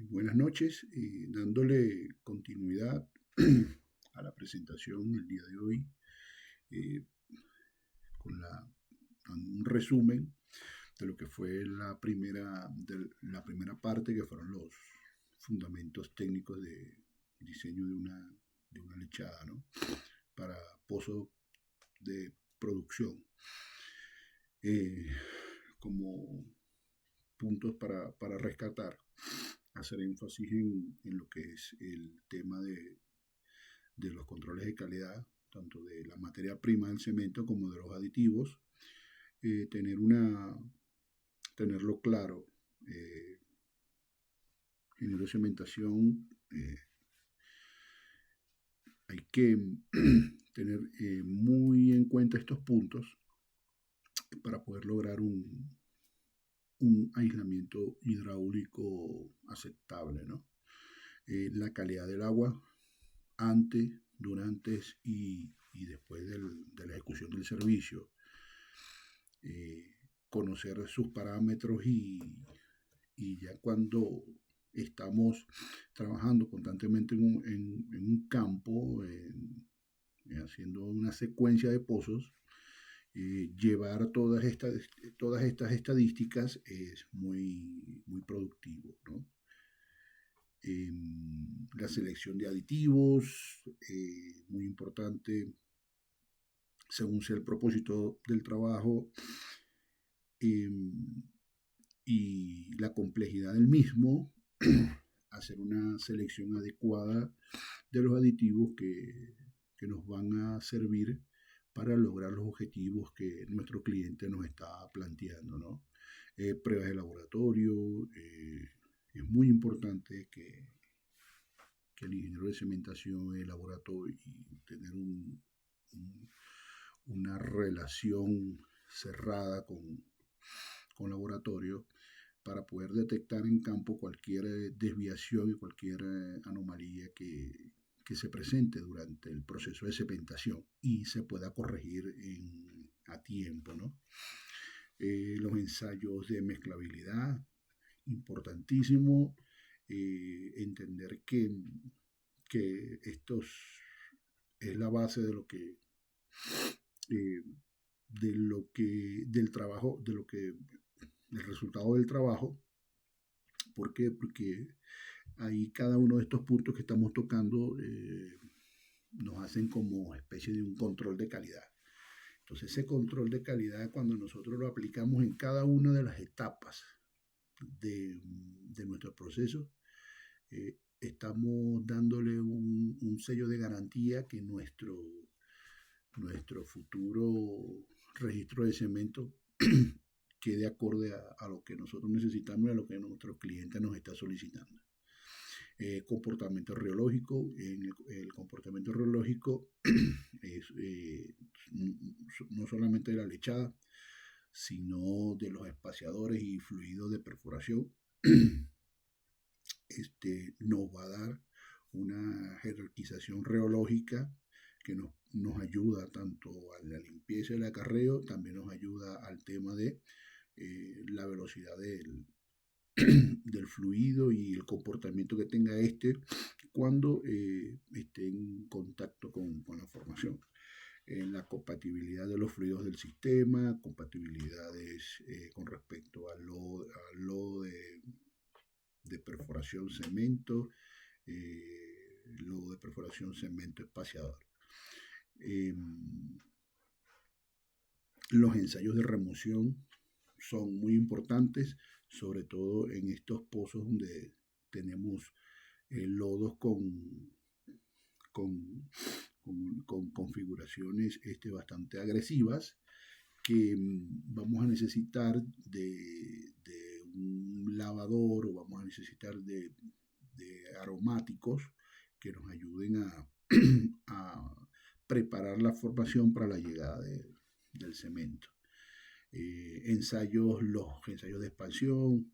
Buenas noches, dándole continuidad a la presentación el día de hoy, eh, con un resumen de lo que fue la primera parte, que fueron los fundamentos técnicos de diseño de una lechada, ¿no? Para pozo de producción. Eh, Como puntos para rescatar, hacer énfasis en lo que es el tema de los controles de calidad, tanto de la materia prima del cemento como de los aditivos, eh, tener una, tenerlo claro. En la cementación hay que tener muy en cuenta estos puntos para poder lograr un aislamiento hidráulico aceptable, ¿no? La calidad del agua antes, durante y después de la ejecución del servicio. Eh, Conocer sus parámetros y ya cuando estamos trabajando constantemente en un campo, haciendo una secuencia de pozos, llevar todas estas estadísticas es muy productivo, ¿no? La selección de aditivos, muy importante, según sea el propósito del trabajo, eh, y la complejidad del mismo, hacer una selección adecuada de los aditivos que nos van a servir para lograr los objetivos que nuestro cliente nos está planteando, ¿no? Pruebas de laboratorio, es muy importante que el ingeniero de cementación, el laboratorio, y tener un, una relación cerrada con laboratorio para poder detectar en campo cualquier desviación y cualquier anomalía que se presente durante el proceso de cementación y se pueda corregir a tiempo, ¿no? Los ensayos de mezclabilidad, importantísimo, entender que estos es la base eh, del trabajo, del resultado del trabajo. ¿Por qué? Porque ahí cada uno de estos puntos que estamos tocando nos hacen como especie de un control de calidad. Entonces ese control de calidad, cuando nosotros lo aplicamos en cada una de las etapas de nuestro proceso, estamos dándole un sello de garantía que nuestro futuro registro de cemento quede acorde a lo que nosotros necesitamos y a lo que nuestro cliente nos está solicitando. Comportamiento reológico. En el comportamiento reológico es no solamente de la lechada, sino de los espaciadores y fluidos de perforación. Nos va a dar una jerarquización reológica que nos ayuda tanto a la limpieza del acarreo, también nos ayuda al tema de la velocidad del fluido y el comportamiento que tenga cuando esté en contacto con la formación. La compatibilidad de los fluidos del sistema, compatibilidades con respecto al lodo de perforación cemento, lodo de perforación cemento espaciador. Eh, los ensayos de remoción son muy importantes, sobre todo en estos pozos donde tenemos lodos con, con configuraciones bastante agresivas, que vamos a necesitar de un lavador, o vamos a necesitar de aromáticos que nos ayuden a preparar la formación para la llegada del cemento. Los ensayos de expansión.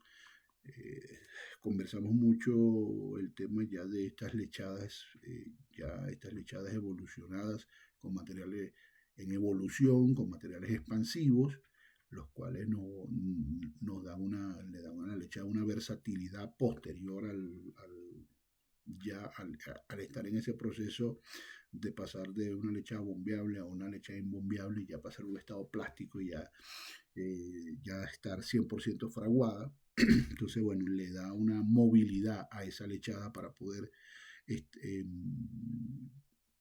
Conversamos mucho el tema ya de estas lechadas evolucionadas con materiales en evolución, con materiales expansivos, los cuales le dan a la lechada una versatilidad posterior al estar en ese proceso de pasar de una lechada bombeable a una lechada imbombeable y ya pasar a un estado plástico y ya estar 100% fraguada. Entonces, bueno, le da una movilidad a esa lechada para poder, este,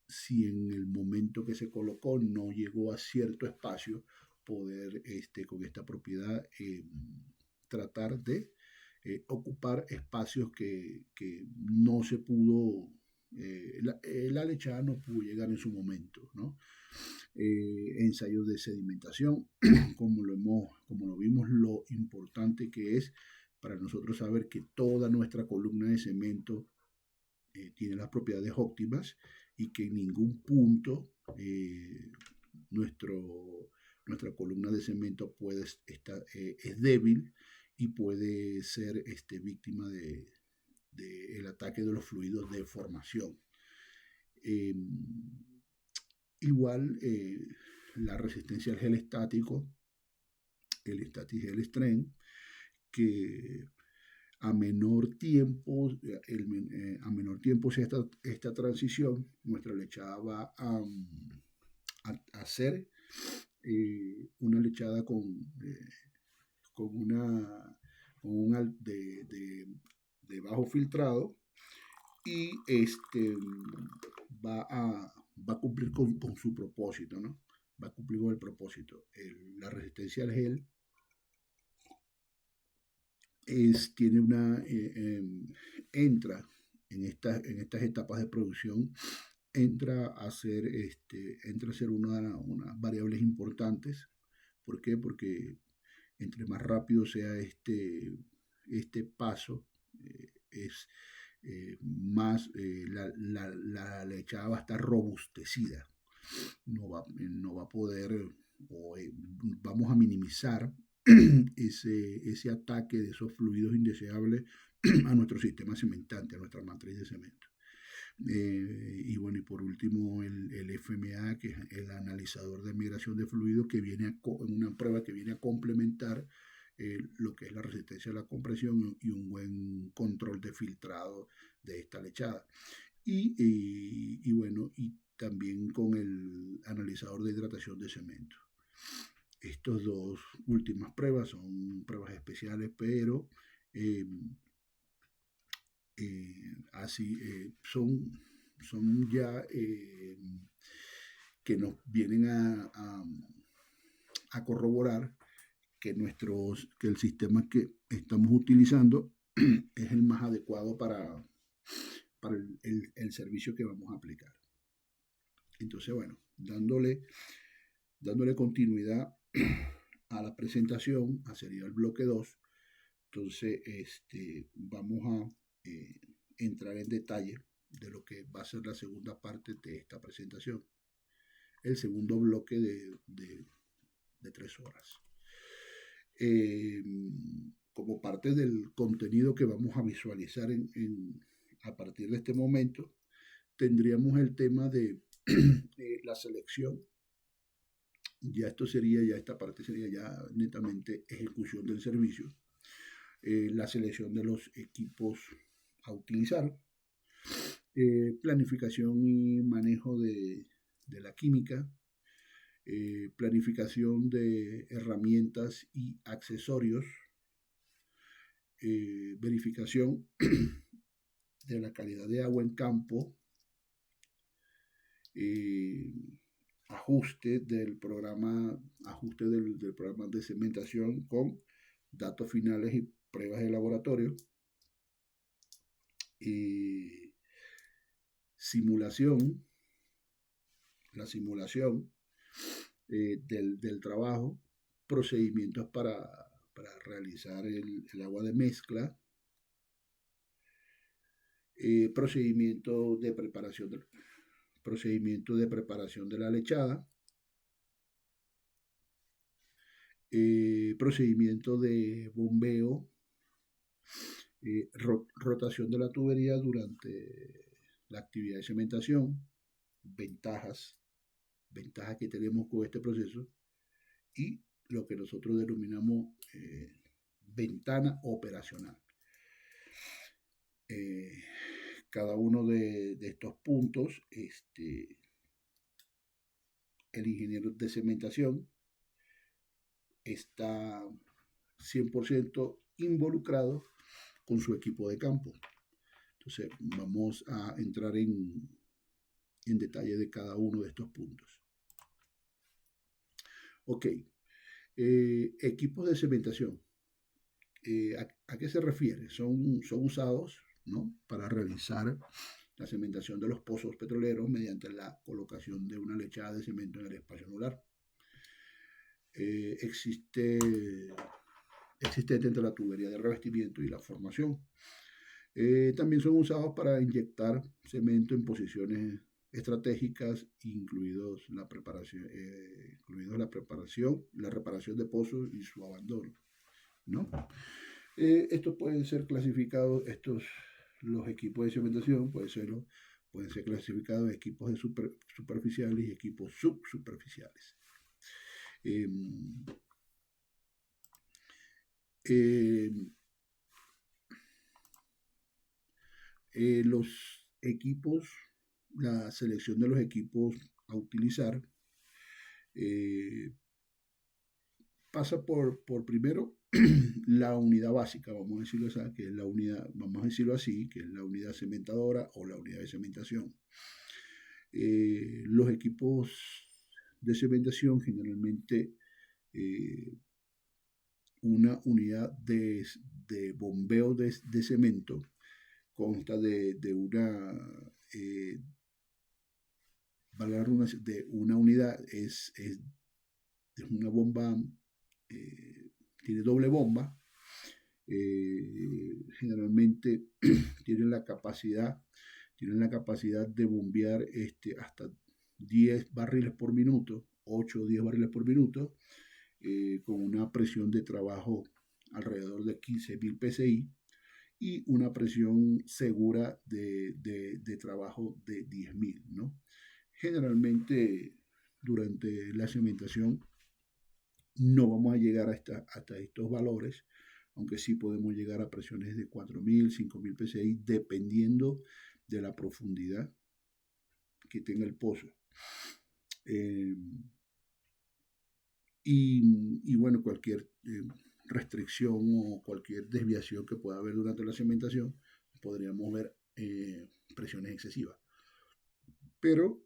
si en el momento que se colocó no llegó a cierto espacio, poder con esta propiedad tratar de ocupar espacios que no se pudo, la lechada no pudo llegar en su momento, ¿no? Ensayos de sedimentación, como lo vimos, lo importante que es para nosotros saber que toda nuestra columna de cemento tiene las propiedades óptimas y que en ningún punto nuestra columna de cemento es débil y puede ser víctima el ataque de los fluidos de formación. Igual la resistencia al gel estático, el static gel strength, que a menor tiempo sea esta transición, nuestra lechada va a hacer una lechada con un de bajo filtrado y va a cumplir con su propósito, ¿no? Va a cumplir con el propósito. La resistencia al gel entra en estas etapas de producción, entra a ser unas variables importantes. ¿Por qué? Porque entre más rápido sea este paso, más la lechada va a estar robustecida. No va a poder, vamos a minimizar ese ataque de esos fluidos indeseables a nuestro sistema cementante, a nuestra matriz de cemento. Y bueno, y por último el FMA, que es el analizador de migración de fluidos, que viene una prueba que viene a complementar lo que es la resistencia a la compresión y un buen control de filtrado de esta lechada. Y bueno, y también con el analizador de hidratación de cemento. Estas dos últimas pruebas son pruebas especiales, pero son ya que nos vienen a corroborar que el sistema que estamos utilizando es el más adecuado para el servicio que vamos a aplicar. Entonces, bueno, dándole continuidad a la presentación, sería el bloque 2. Entonces, vamos a entrar en detalle de lo que va a ser la segunda parte de esta presentación. El segundo bloque de 3 horas. Como parte del contenido que vamos a visualizar a partir de este momento, tendríamos el tema de la selección. Esta parte sería ya netamente ejecución del servicio. La selección de los equipos a utilizar, planificación y manejo de la química, planificación de herramientas y accesorios, verificación de la calidad de agua en campo, ajuste del programa de cementación con datos finales y pruebas de laboratorio, la simulación del trabajo, procedimientos para realizar el agua de mezcla, procedimiento de preparación de la lechada, procedimiento de bombeo, rotación de la tubería durante la actividad de cementación, ventajas que tenemos con este proceso y lo que nosotros denominamos ventana operacional. Cada uno de estos puntos, el ingeniero de cementación está 100% involucrado con su equipo de campo. Entonces vamos a entrar en detalle de cada uno de estos puntos. Ok, equipos de cementación. ¿A qué se refiere? Son usados, ¿no?, para realizar la cementación de los pozos petroleros mediante la colocación de una lechada de cemento en el espacio anular. Existente entre la tubería de revestimiento y la formación. También son usados para inyectar cemento en posiciones estratégicas, incluidos la reparación de pozos y su abandono, ¿no? Estos pueden ser clasificados, los equipos de cementación pueden ser clasificados en equipos de superficiales y equipos subsuperficiales. Los equipos, la selección de los equipos a utilizar pasa por primero la unidad básica, vamos a decirlo así, que es la unidad cementadora o la unidad de cementación. Los equipos de cementación generalmente una unidad de bombeo de cemento consta de una unidad, es una bomba, tiene doble bomba, generalmente tienen la capacidad de bombear hasta 10 barriles por minuto, 8 o 10 barriles por minuto, con una presión de trabajo alrededor de 15.000 psi y una presión segura de trabajo de 10.000, ¿no? Generalmente durante la cementación no vamos a llegar hasta estos valores, aunque sí podemos llegar a presiones de 4.000, 5.000 psi, dependiendo de la profundidad que tenga el pozo. Y bueno, cualquier restricción o cualquier desviación que pueda haber durante la cementación, podríamos ver presiones excesivas. Pero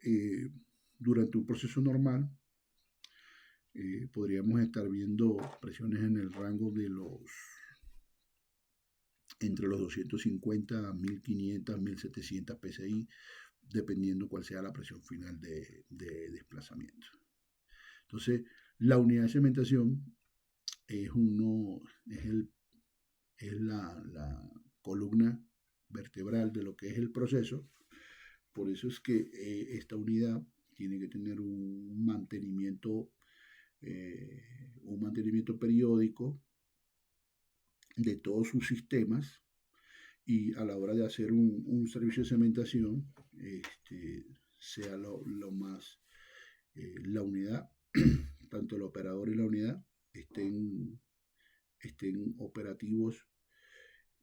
durante un proceso normal, podríamos estar viendo presiones en el rango de entre los 250 a 1500, 1700 psi, dependiendo cuál sea la presión final de desplazamiento. Entonces, la unidad de cementación es la columna vertebral de lo que es el proceso. Por eso es que esta unidad tiene que tener un mantenimiento periódico de todos sus sistemas, y a la hora de hacer un servicio de cementación, sea la unidad, tanto el operador y la unidad estén operativos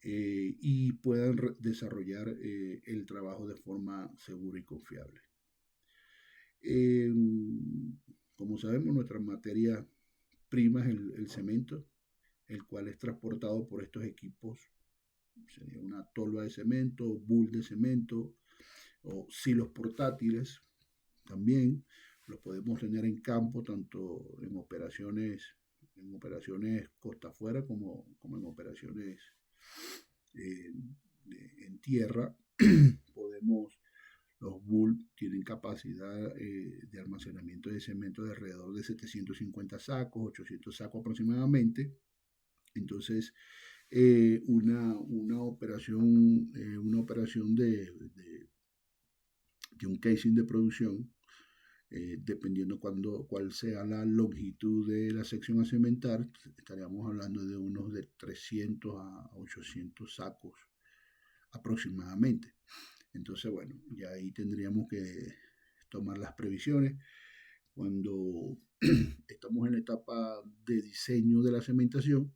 y puedan desarrollar el trabajo de forma segura y confiable. Como sabemos, nuestra materia prima es el cemento, el cual es transportado por estos equipos. Sería una tolva de cemento, bull de cemento o silos portátiles. También los podemos tener en campo, tanto en operaciones costa afuera como en operaciones en tierra. Los bull tienen capacidad de almacenamiento de cemento de alrededor de 750 sacos, 800 sacos aproximadamente. Entonces, una operación de un casing de producción, dependiendo cuál sea la longitud de la sección a cementar, estaríamos hablando de unos de 300 a 800 sacos aproximadamente. Entonces, bueno, ya ahí tendríamos que tomar las previsiones. Cuando estamos en la etapa de diseño de la cementación,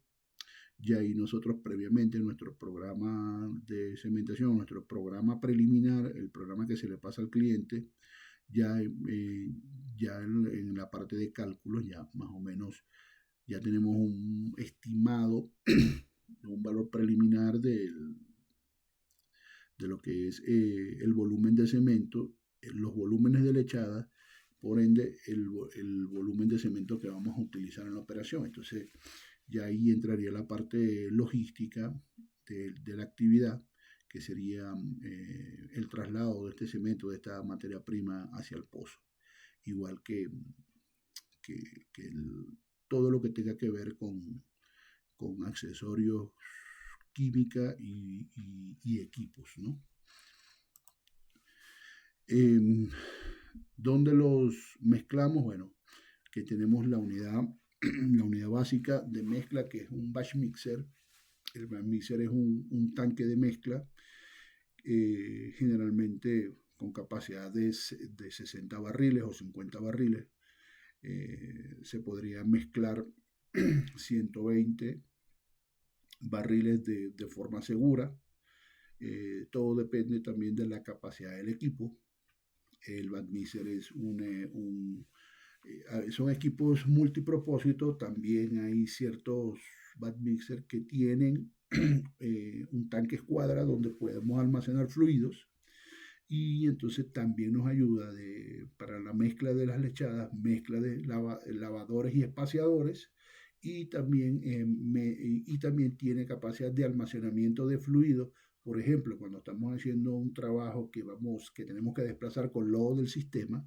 Y ahí nosotros previamente en nuestro programa de cementación, nuestro programa preliminar, el programa que se le pasa al cliente, ya, ya en la parte de cálculos, ya más o menos, ya tenemos un estimado, un valor preliminar de lo que es el volumen de cemento, los volúmenes de lechada, por ende el volumen de cemento que vamos a utilizar en la operación. Entonces ya ahí entraría la parte logística de la actividad, que sería el traslado de este cemento, de esta materia prima hacia el pozo. Igual que, que todo lo que tenga que ver con accesorios, química y equipos, ¿no? ¿Dónde los mezclamos? Bueno, que tenemos la unidad básica de mezcla, que es un batch mixer. El batch mixer es un tanque de mezcla, generalmente con capacidad de 60 barriles o 50 barriles. Se podría mezclar 120 barriles de forma segura. Todo depende también de la capacidad del equipo. El batch mixer es son equipos multipropósito. También hay ciertos batch mixer que tienen un tanque escuadra donde podemos almacenar fluidos, y entonces también nos ayuda para la mezcla de las lechadas, mezcla de lavadores y espaciadores, y también, y también tiene capacidad de almacenamiento de fluidos. Por ejemplo, cuando estamos haciendo un trabajo que tenemos que desplazar con lodo del sistema,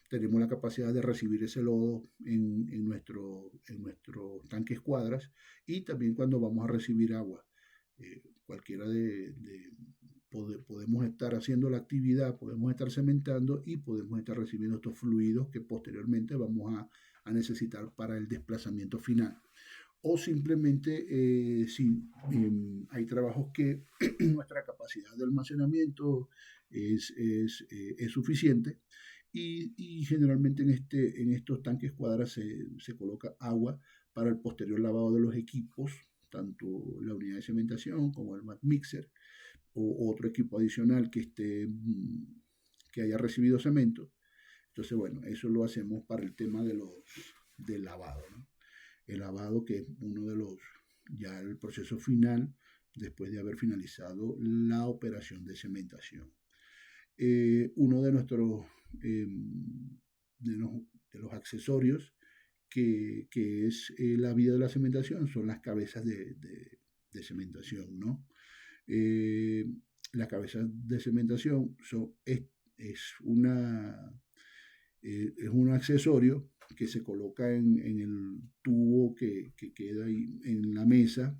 tenemos la capacidad de recibir ese lodo en nuestro tanque escuadras, y también cuando vamos a recibir agua. Cualquiera podemos estar haciendo la actividad, podemos estar cementando y podemos estar recibiendo estos fluidos que posteriormente vamos a necesitar para el desplazamiento final. O simplemente si hay trabajos que nuestra capacidad de almacenamiento es suficiente, y generalmente en estos tanques cuadras se coloca agua para el posterior lavado de los equipos, tanto la unidad de cementación como el batch mixer o otro equipo adicional que haya recibido cemento. Entonces, bueno, eso lo hacemos para el tema del lavado, ¿no? El lavado, que es uno de ya el proceso final después de haber finalizado la operación de cementación. Uno de nuestros de los accesorios que es la vida de la cementación son las cabezas de cementación, ¿no? Las cabezas de cementación es un accesorio que se coloca en el tubo que queda ahí en la mesa.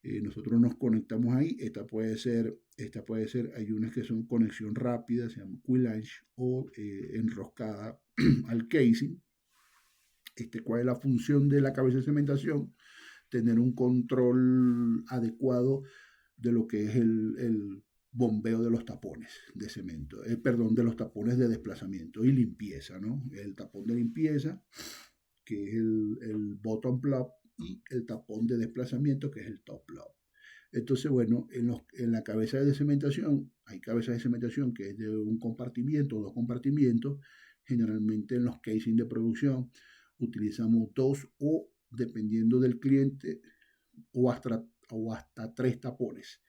Nosotros nos conectamos ahí. Esta puede ser, hay unas que son conexión rápida, se llama Quilange, o enroscada al casing. ¿Cuál es la función de la cabeza de cementación? Tener un control adecuado de lo que es el bombeo de los tapones de cemento, perdón, de los tapones de desplazamiento y limpieza, ¿no? El tapón de limpieza, que es el bottom plug, y el tapón de desplazamiento, que es el top plug. Entonces, bueno, en la cabeza de cementación, hay cabezas de cementación que es de un compartimiento o dos compartimientos. Generalmente en los casing de producción utilizamos dos, o dependiendo del cliente, o hasta tres tapones.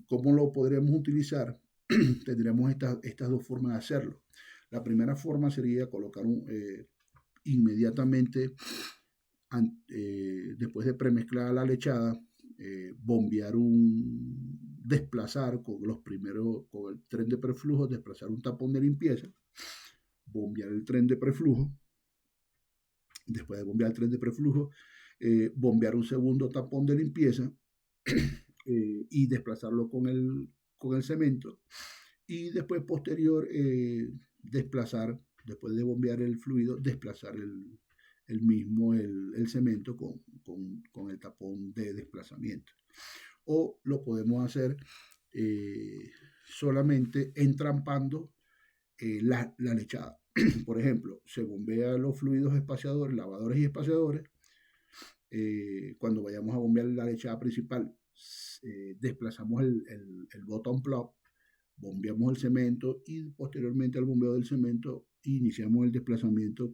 ¿Cómo lo podremos utilizar? Tendríamos estas dos formas de hacerlo. La primera forma sería colocar inmediatamente, después de premezclar la lechada, bombear desplazar con el tren de preflujo, desplazar un tapón de limpieza, bombear el tren de preflujo. Después de bombear el tren de preflujo, bombear un segundo tapón de limpieza, y desplazarlo con el cemento, y después posterior desplazar, después de bombear el fluido, desplazar el cemento con el tapón de desplazamiento. O lo podemos hacer solamente entrampando la lechada. Por ejemplo, se bombea los fluidos espaciadores, lavadores y espaciadores, cuando vayamos a bombear la lechada principal, desplazamos el bottom plug, bombeamos el cemento y posteriormente al bombeo del cemento iniciamos el desplazamiento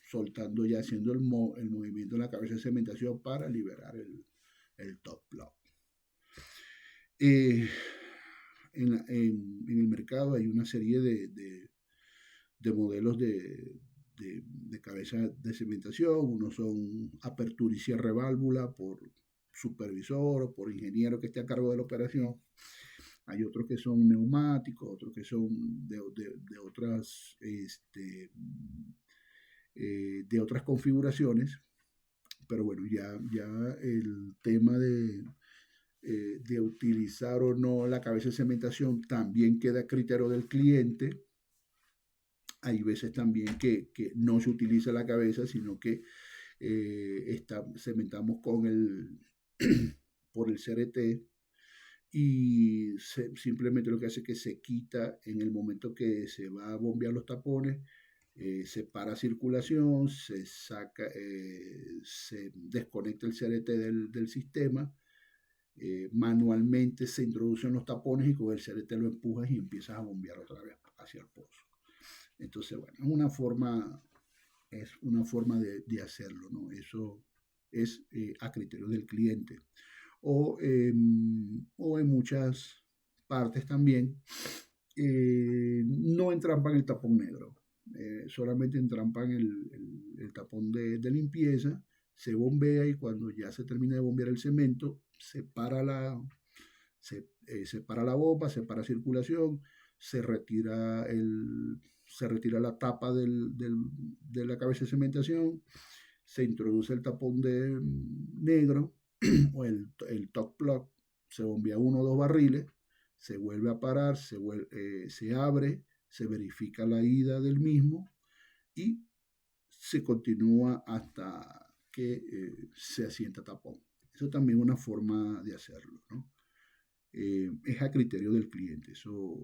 soltando ya haciendo el movimiento en la cabeza de cementación para liberar el top plug. En el mercado hay una serie de modelos de cabeza de cementación. Unos son apertura y cierre válvula por supervisor o por ingeniero que esté a cargo de la operación. Hay otros que son neumáticos, otros que son de otras configuraciones. Pero bueno, ya el tema de utilizar o no la cabeza de cementación también queda a criterio del cliente. Hay veces también que no se utiliza la cabeza, sino que cementamos por el CRT y simplemente lo que hace es que se quita en el momento que se va a bombear los tapones, se para circulación, se saca, se desconecta el CRT del sistema, manualmente se introducen los tapones y con el CRT lo empujas y empiezas a bombear otra vez hacia el pozo. Entonces, bueno, es una forma de hacerlo, ¿no? Eso es a criterio del cliente. O en muchas partes también no entrampan el tapón negro, solamente entrampan el tapón de limpieza, se bombea y cuando ya se termina de bombear el cemento, se para la bomba, se para circulación, se retira la tapa de la cabeza de cementación, se introduce el tapón negro o el top plug, se bombea 1 o 2 barriles, se vuelve a parar, se abre, se verifica la ida del mismo y se continúa hasta que se asienta tapón. Eso también es una forma de hacerlo, ¿no? Es a criterio del cliente. Eso,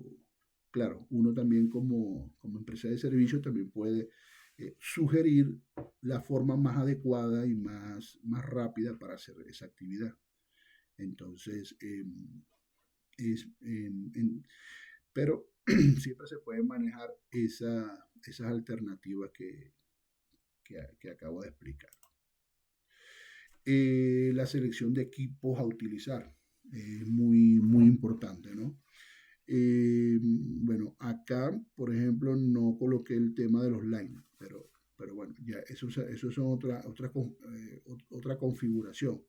claro, uno también como empresa de servicio también puede sugerir la forma más adecuada y más rápida para hacer esa actividad. Entonces, pero siempre se pueden manejar esas alternativas que acabo de explicar. La selección de equipos a utilizar es muy importante, ¿no? Bueno, acá, por ejemplo, no coloqué el tema de los lines, pero bueno, ya eso son otra configuración.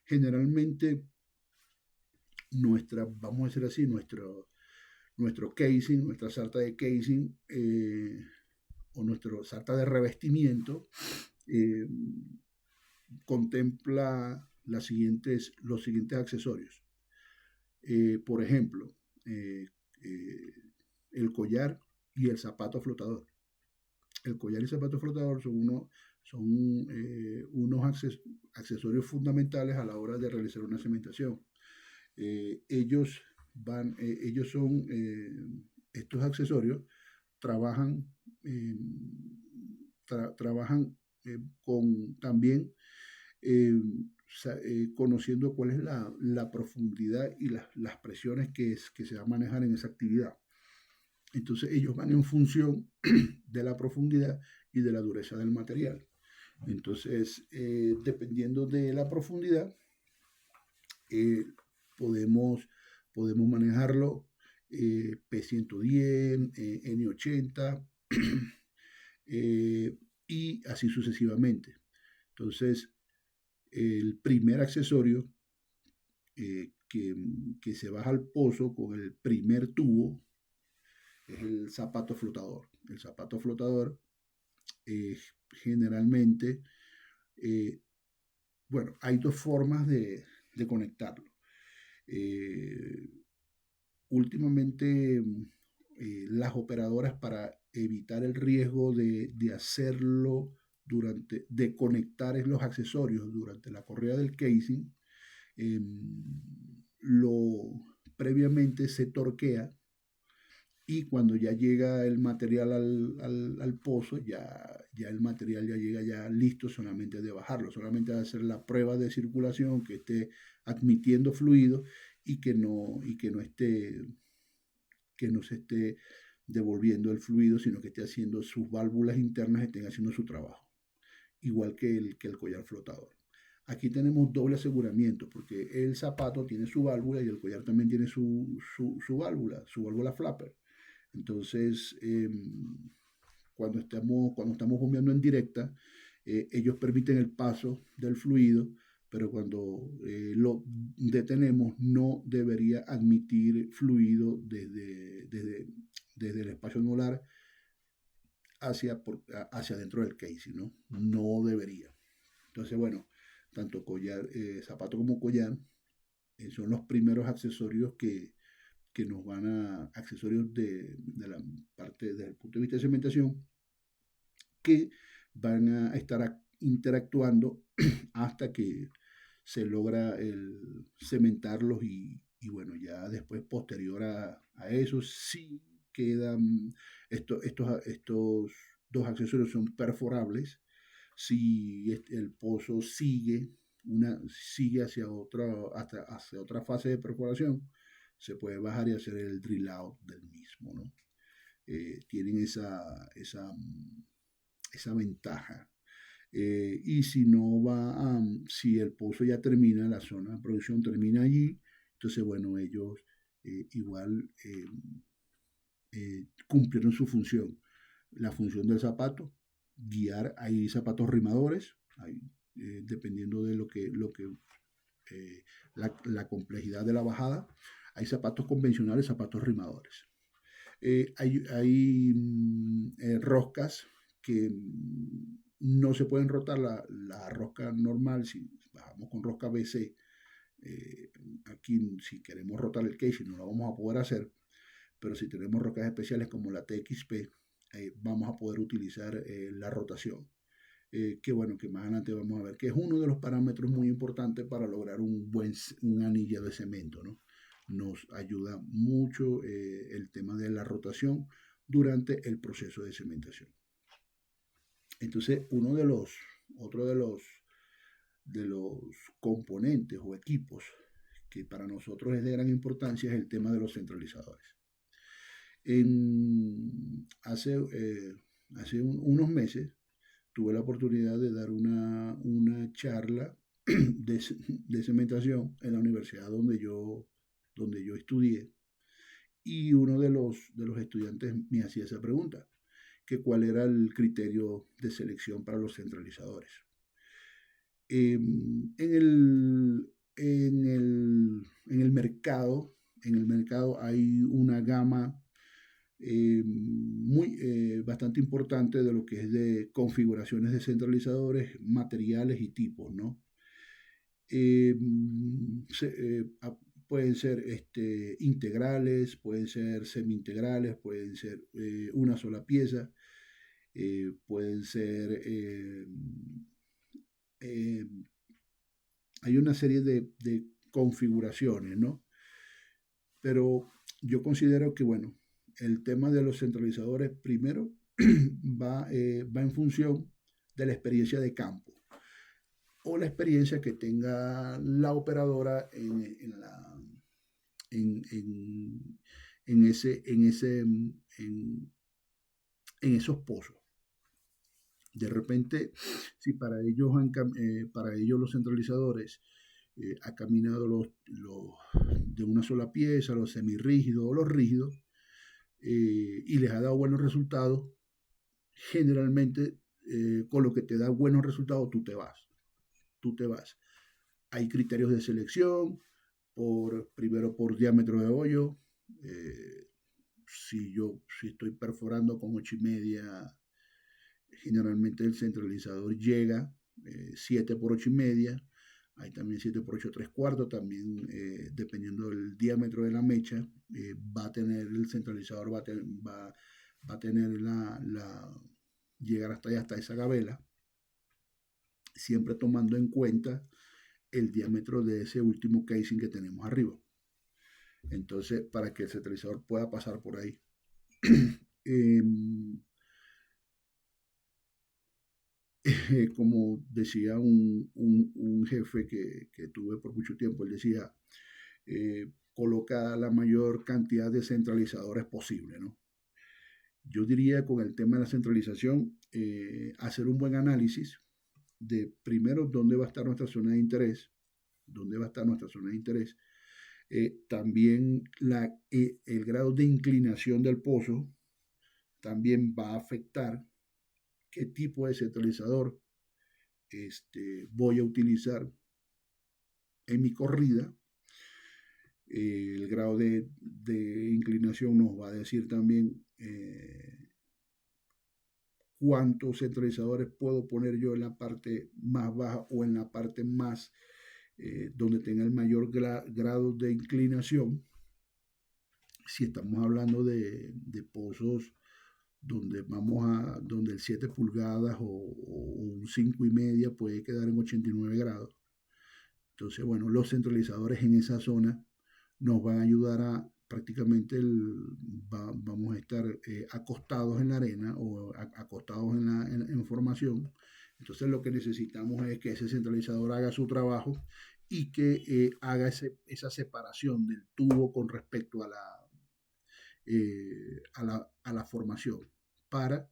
Generalmente, vamos a decir así, nuestro casing, nuestra sarta de casing o nuestra sarta de revestimiento contempla los siguientes accesorios. Por ejemplo, el collar y el zapato flotador. El collar y el zapato flotador son unos accesorios fundamentales a la hora de realizar una cementación. Ellos son estos accesorios trabajan con también conociendo cuál es la profundidad y las presiones que se va a manejar en esa actividad. Entonces ellos van en función de la profundidad y de la dureza del material. Entonces, dependiendo de la profundidad, podemos manejarlo P110, N80 y así sucesivamente. Entonces, el primer accesorio que se baja al pozo con el primer tubo es el zapato flotador. El zapato flotador generalmente, bueno, hay dos formas de conectarlo. Últimamente las operadoras, para evitar el riesgo de hacerlo de conectar los accesorios durante la correa del casing, previamente se torquea y cuando ya llega el material al pozo, ya el material ya llega ya listo solamente de bajarlo, solamente de hacer la prueba de circulación, que esté admitiendo fluido que no se esté devolviendo el fluido, sino que esté haciendo sus válvulas internas, estén haciendo su trabajo, igual que el collar flotador. Aquí tenemos doble aseguramiento, porque el zapato tiene su válvula y el collar también tiene su válvula flapper. Entonces, cuando estamos bombeando en directa, ellos permiten el paso del fluido, pero cuando lo detenemos no debería admitir fluido desde el espacio anular hacia dentro del casing, ¿no? No debería. Entonces, bueno, tanto collar, zapato como collar son los primeros accesorios que nos van accesorios de la parte desde el punto de vista de cementación, que van a estar interactuando hasta que se logra cementarlos bueno, ya después posterior a eso sí quedan estos dos accesorios son perforables si el pozo sigue hacia otra fase de perforación, se puede bajar y hacer el drill out del mismo, ¿no? Tienen esa ventaja. Y si no si el pozo ya termina, la zona de producción termina allí, entonces, bueno, ellos igual cumplieron su función. La función del zapato, guiar, hay zapatos rimadores, dependiendo de la complejidad de la bajada, hay zapatos convencionales, zapatos rimadores. Hay roscas que no se pueden rotar la rosca normal, si bajamos con rosca BC, aquí si queremos rotar el casing no lo vamos a poder hacer, pero si tenemos rocas especiales como la TXP, vamos a poder utilizar la rotación. Que bueno, que más adelante vamos a ver que es uno de los parámetros muy importantes para lograr un anillo de cemento, ¿no? Nos ayuda mucho el tema de la rotación durante el proceso de cementación. Entonces, otro de los componentes o equipos que para nosotros es de gran importancia es el tema de los centralizadores. Hace unos meses tuve la oportunidad de dar una charla de cementación en la universidad donde yo estudié, y uno de los estudiantes me hacía esa pregunta, que cuál era el criterio de selección para los centralizadores. En el mercado hay una gama bastante importante de lo que es de configuraciones de centralizadores, materiales y tipos, ¿no? Eh, Pueden ser integrales, pueden ser semi-integrales, pueden ser una sola pieza, pueden ser... hay una serie de configuraciones, ¿no? Pero yo considero que, bueno, el tema de los centralizadores primero va en función de la experiencia de campo o la experiencia que tenga la operadora en esos pozos. De repente, si para ellos los centralizadores ha caminado de una sola pieza, los semirrígidos o los rígidos, y les ha dado buenos resultados, generalmente con lo que te da buenos resultados tú te vas. Hay criterios de selección, primero por diámetro de hoyo. Si estoy perforando con 8,5, generalmente el centralizador llega 7 por 8,5. Hay también 7 por 8 3/4. También dependiendo del diámetro de la mecha, va a tener el centralizador, va a tener llegar hasta esa gabela, siempre tomando en cuenta el diámetro de ese último casing que tenemos arriba. Entonces, para que el centralizador pueda pasar por ahí. Em, como decía un jefe que tuve por mucho tiempo, él decía, coloca la mayor cantidad de centralizadores posible, ¿no? Yo diría con el tema de la centralización, hacer un buen análisis de primero dónde va a estar nuestra zona de interés, dónde va a estar nuestra zona de interés, también el grado de inclinación del pozo también va a afectar qué tipo de centralizador voy a utilizar en mi corrida. El grado de inclinación nos va a decir también cuántos centralizadores puedo poner yo en la parte más baja o en la parte más donde tenga el mayor grado de inclinación. Si estamos hablando de pozos donde el 7 pulgadas o un 5,5 puede quedar en 89 grados. Entonces, bueno, los centralizadores en esa zona nos van a ayudar a prácticamente vamos a estar acostados en la arena o acostados en formación. Entonces lo que necesitamos es que ese centralizador haga su trabajo y que haga esa separación del tubo con respecto a la formación para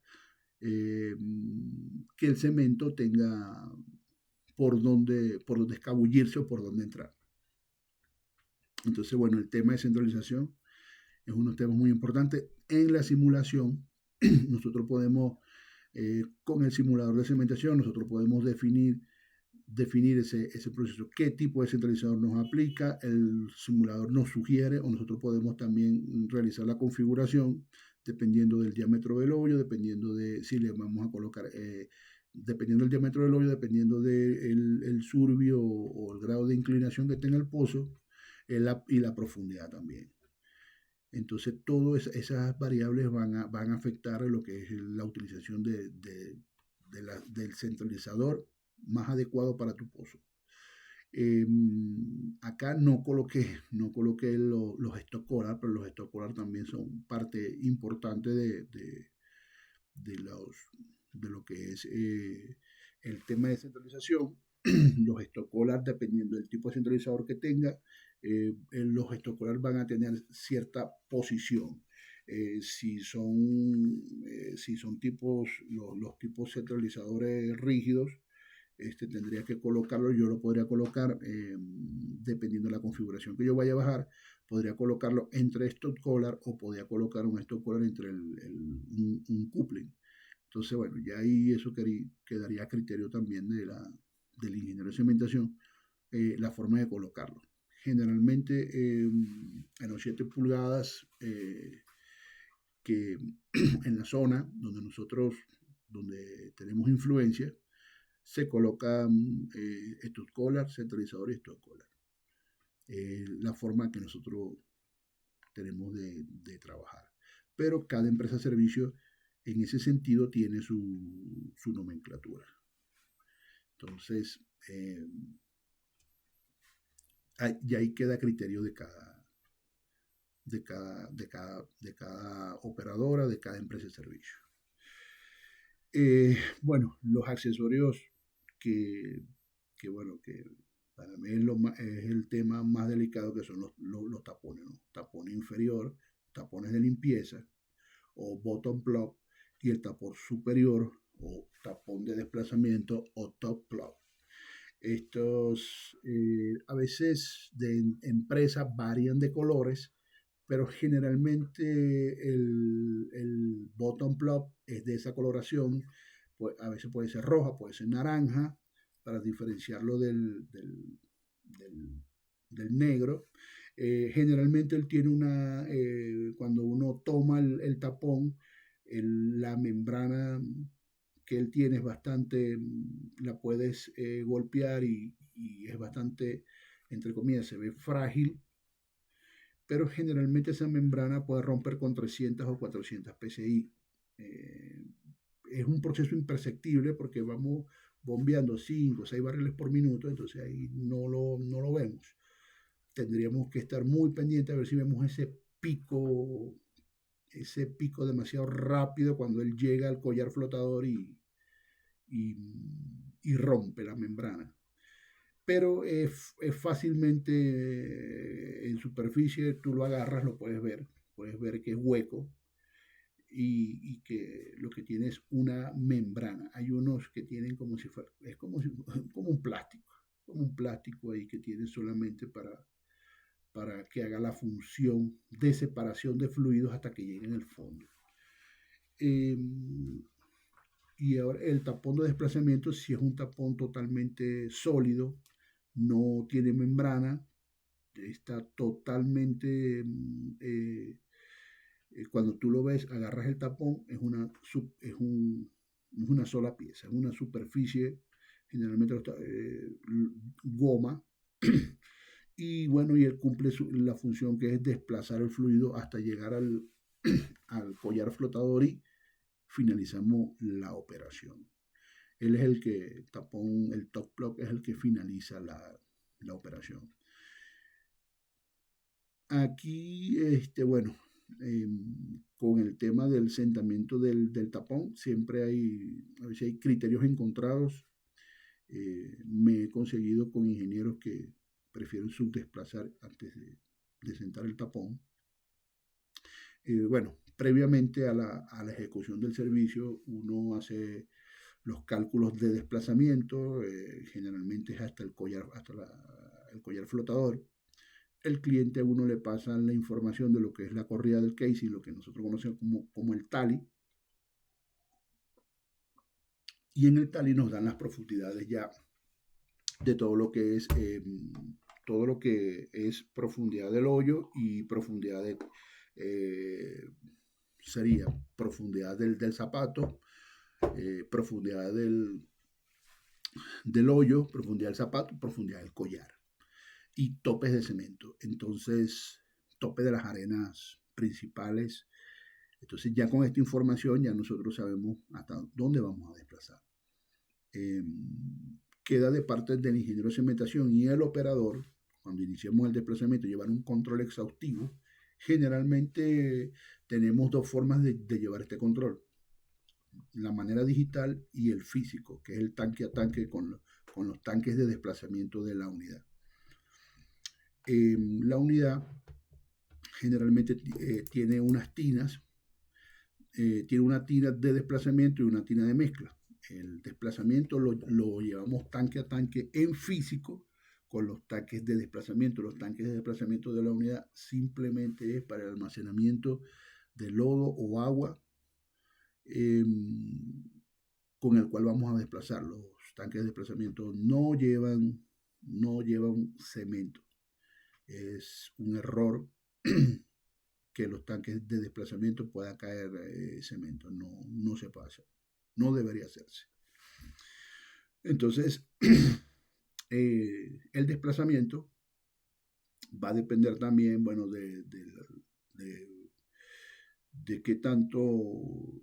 que el cemento tenga por dónde escabullirse o por dónde entrar. Entonces, bueno, el tema de centralización es uno de los temas muy importantes. En la simulación, nosotros podemos, con el simulador de cementación, nosotros podemos definir ese proceso, qué tipo de centralizador nos aplica, el simulador nos sugiere o nosotros podemos también realizar la configuración dependiendo del diámetro del hoyo, dependiendo de si le vamos a colocar, dependiendo del diámetro del hoyo, dependiendo del el surbio o el grado de inclinación que tenga el pozo y la profundidad también. Entonces, todas esas variables van a afectar lo que es la utilización del centralizador más adecuado para tu pozo. Eh, Acá no coloqué los stock collar, pero los stock collar también son parte importante de, los, de lo que es el tema de centralización. Los stock collar, dependiendo del tipo de centralizador que tenga, los stock collar van a tener cierta posición. Si son los tipos centralizadores rígidos, tendría que colocarlo, yo lo podría colocar, dependiendo de la configuración que yo vaya a bajar, podría colocarlo entre stock collar o podría colocar un stock collar entre un coupling. Entonces, bueno, ya ahí eso quedaría a criterio también del ingeniero de cementación, la forma de colocarlo. Generalmente en los 7 pulgadas, que en la zona donde tenemos influencia, se colocan estos collars, centralizadores y estos collars. La forma que nosotros tenemos de trabajar. Pero cada empresa de servicio en ese sentido tiene su nomenclatura. Entonces, y ahí queda a criterio de cada operadora, de cada empresa de servicio. Bueno, los accesorios que, bueno, que para mí es el tema más delicado, que son los tapones, ¿no? Tapón inferior, tapones de limpieza o bottom plug, y el tapón superior o tapón de desplazamiento o top plug. Estos a veces de empresa varían de colores, pero generalmente el bottom plug es de esa coloración. Pues a veces puede ser roja, puede ser naranja, para diferenciarlo del negro. Generalmente él tiene cuando uno toma el tapón, la membrana que él tiene es bastante, la puedes golpear y es bastante, entre comillas, se ve frágil, pero generalmente esa membrana puede romper con 300 o 400 psi. Es un proceso imperceptible porque vamos bombeando 5 o 6 barriles por minuto, entonces ahí no lo vemos. Tendríamos que estar muy pendientes a ver si vemos ese pico ese pico demasiado rápido cuando él llega al collar flotador y, y rompe la membrana. Pero es fácilmente en superficie, tú lo agarras, lo puedes ver que es hueco y que lo que tiene es una membrana. Hay unos que tienen como si fuera, es como, si, como un plástico ahí que tiene solamente para que haga la función de separación de fluidos hasta que lleguen al fondo. Eh, y ahora el tapón de desplazamiento, si es un tapón totalmente sólido, no tiene membrana, está totalmente, cuando tú lo ves, agarras el tapón, es una sola pieza, es una superficie, generalmente goma, y bueno, y él cumple la función que es desplazar el fluido hasta llegar al collar flotador y finalizamos la operación. Él es el que, tapón, el top block es el que finaliza la operación. Aquí, bueno, con el tema del sentamiento del tapón, siempre a veces hay criterios encontrados. Me he conseguido con ingenieros que prefieren subdesplazar antes de sentar el tapón. Bueno, previamente a la ejecución del servicio, uno hace los cálculos de desplazamiento, generalmente es hasta el collar flotador. El cliente a uno le pasa la información de lo que es la corrida del casing, lo que nosotros conocemos como el tally, y en el tally nos dan las profundidades ya de todo lo que es profundidad del hoyo y profundidad eh, sería profundidad del zapato, profundidad del hoyo, profundidad del zapato, profundidad del collar y topes de cemento. Entonces, tope de las arenas principales. Entonces, ya con esta información, ya nosotros sabemos hasta dónde vamos a desplazar. Eh, Queda de parte del ingeniero de cementación y el operador, cuando iniciemos el desplazamiento, llevar un control exhaustivo. Generalmente tenemos dos formas de llevar este control: la manera digital y el físico, que es el tanque a tanque con los tanques de desplazamiento de la unidad. La unidad generalmente tiene unas tinas, tiene una tina de desplazamiento y una tina de mezcla. El desplazamiento lo llevamos tanque a tanque en físico con los tanques de desplazamiento. Los tanques de desplazamiento de la unidad simplemente es para el almacenamiento de lodo o agua eh, con el cual vamos a desplazar. Los tanques de desplazamiento no llevan cemento. Es un error que los tanques de desplazamiento pueda caer cemento. No se puede hacer. No debería hacerse. Entonces, el desplazamiento va a depender también, bueno, de qué tanto